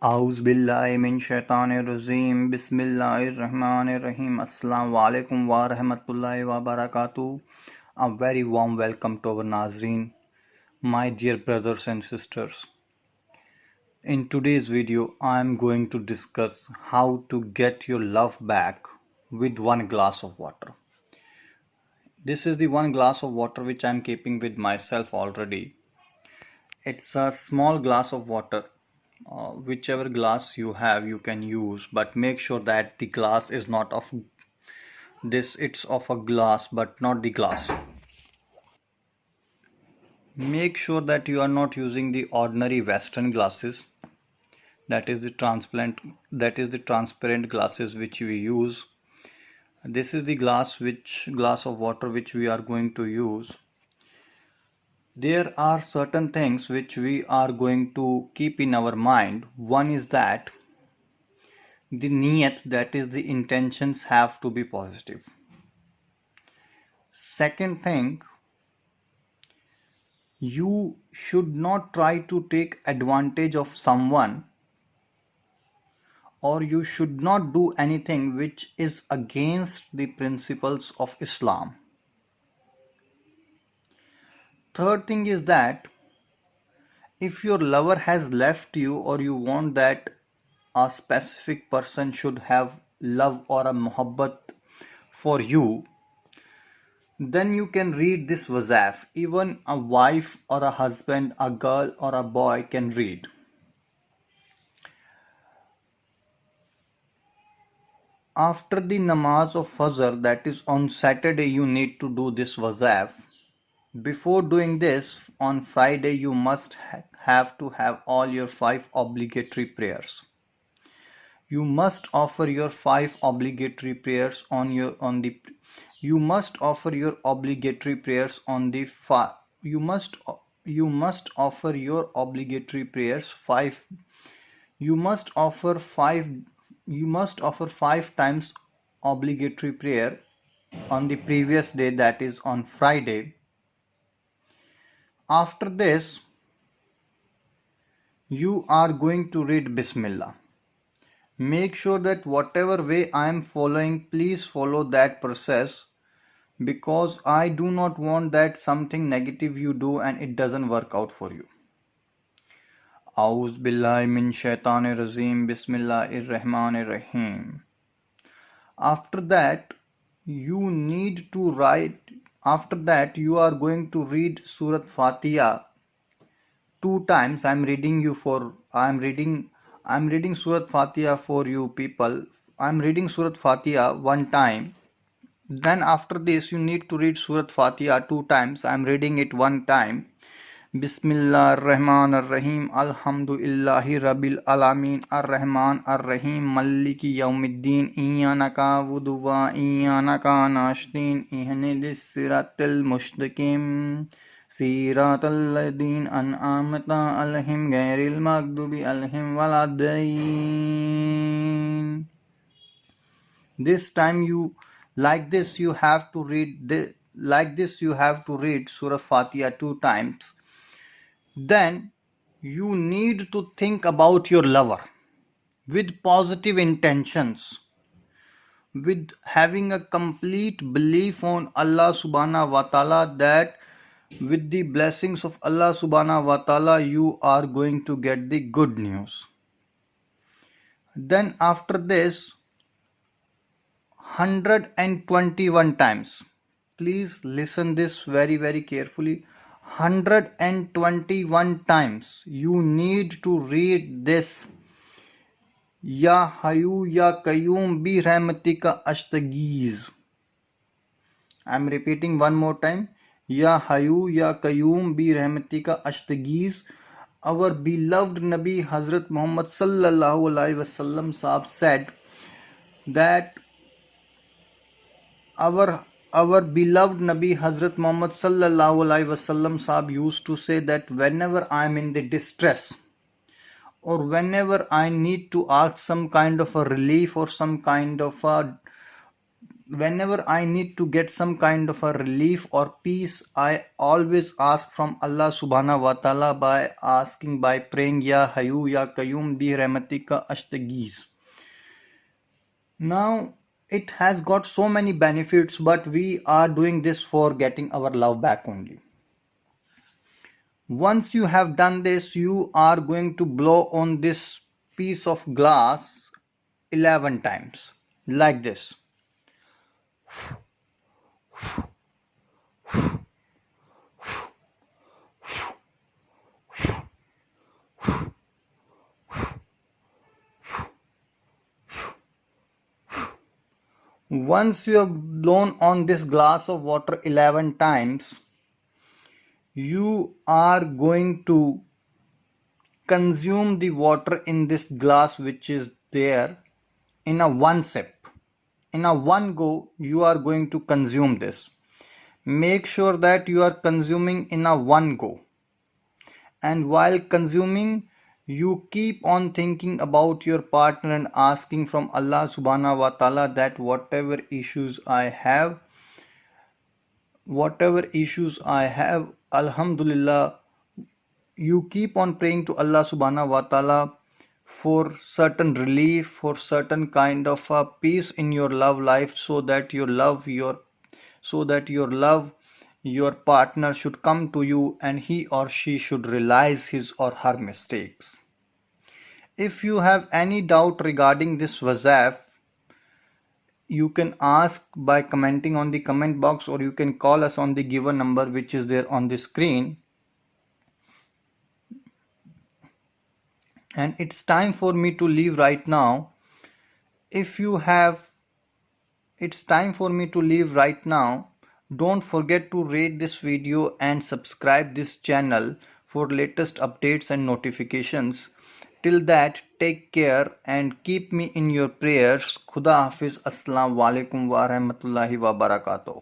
A'udhu billahi min shaitanir rajim. Bismillahir rahmanir rahim. Assalamu alaikum wa rahmatullahi wa barakatuh. A very warm welcome to our Nazreen, my dear brothers and sisters. In today's video, I am going to discuss how to get your love back with one glass of water. This is the one glass of water which I am keeping with myself already. It's a small glass of water. Whichever glass you have you can use, but make sure that the glass is not of this, it's of a glass but not the glass. Make sure that you are not using the ordinary western glasses, that is the transparent glasses which we use. This is the glass of water which we are going to use. There are certain things which we are going to keep in our mind. One is that the niyat, that is the intentions, have to be positive. Second thing, you should not try to take advantage of someone, or you should not do anything which is against the principles of Islam. Third thing is that if your lover has left you, or you want that a specific person should have love or a Mohabbat for you, then you can read this wazaf. Even a wife or a husband, a girl or a boy can read. After the namaz of Fajr, that is on Saturday, you need to do this wazaf. Before doing this, on Friday, you must have to have all your 5 obligatory prayers. You must offer your 5 obligatory prayers you must offer your obligatory prayers on the you must offer your obligatory prayers 5 you must offer 5 times obligatory prayer on the previous day, that is on Friday. After this, you are going to read Bismillah. Make sure that whatever way I am following, please follow that process, because I do not want that something negative you do and it doesn't work out for you. A'udhu billahi min shaitanir rajim. Bismillahir rahmanir rahim. After that, you are going to read Surah Fatiha 2 times. I'm reading Surah Fatiha for you people. I'm reading Surah Fatiha 1 time. Then after this, you need to read Surah Fatiha 2 times. I'm reading it 1 time. Bismillah ar-Rahman ar-Rahim. Alhamdulillahi Rabbil Alameen. Ar-Rahman ar-Rahim. Maliki Yawmiddin. Iyyaka na'budu wa iyyaka nasta'in. Ihdina siratal mustaqim. Siratal ladhina an'amta alaihim ghairil maghdubi alaihim waladdallin. This time you have to read Surah Fatiha 2 times. Then you need to think about your lover with positive intentions, with having a complete belief on Allah subhanahu wa ta'ala, that with the blessings of Allah subhanahu wa ta'ala you are going to get the good news. Then after this, 121 times, please listen this very very carefully. 121 times you need to read this Ya Hayyu Ya Qayyum Bi Rahmatika Astaghiz. I am repeating one more time. Ya Hayyu Ya Qayyum Bi Rahmatika Astaghiz. Our beloved Nabi Hazrat Muhammad sallallahu alaihi wasallam Sahab said that our beloved Nabi Hazrat Muhammad sallallahu alaihi wasallam Sahab used to say that whenever I am in the distress, or whenever I need to ask some kind of a relief or some kind of a whenever I need to get some kind of a relief or peace, I always ask from Allah subhanahu wa ta'ala by praying Ya Hayyu Ya Qayyum bi rahmatika ashtaghis. Now it has got so many benefits, but we are doing this for getting our love back only. Once you have done this, you are going to blow on this piece of glass 11 times like this. Once you have blown on this glass of water 11 times, you are going to consume the water in this glass which is there in a one sip. In a one go, you are going to consume this. Make sure that you are consuming in a one go. And while consuming, you keep on thinking about your partner and asking from Allah subhanahu wa ta'ala that whatever issues I have, Alhamdulillah, you keep on praying to Allah subhanahu wa ta'ala for certain relief, for certain kind of peace in your love life, so that your partner should come to you and he or she should realize his or her mistakes. If you have any doubt regarding this wazaf, you can ask by commenting on the comment box, or you can call us on the given number which is there on the screen. And it's time for me to leave right now. It's time for me to leave right now. Don't forget to rate this video and subscribe this channel for latest updates and notifications. Till that, take care and keep me in your prayers. Khuda Hafiz. Assalamu alaikum wa rahmatullahi wa barakatuh.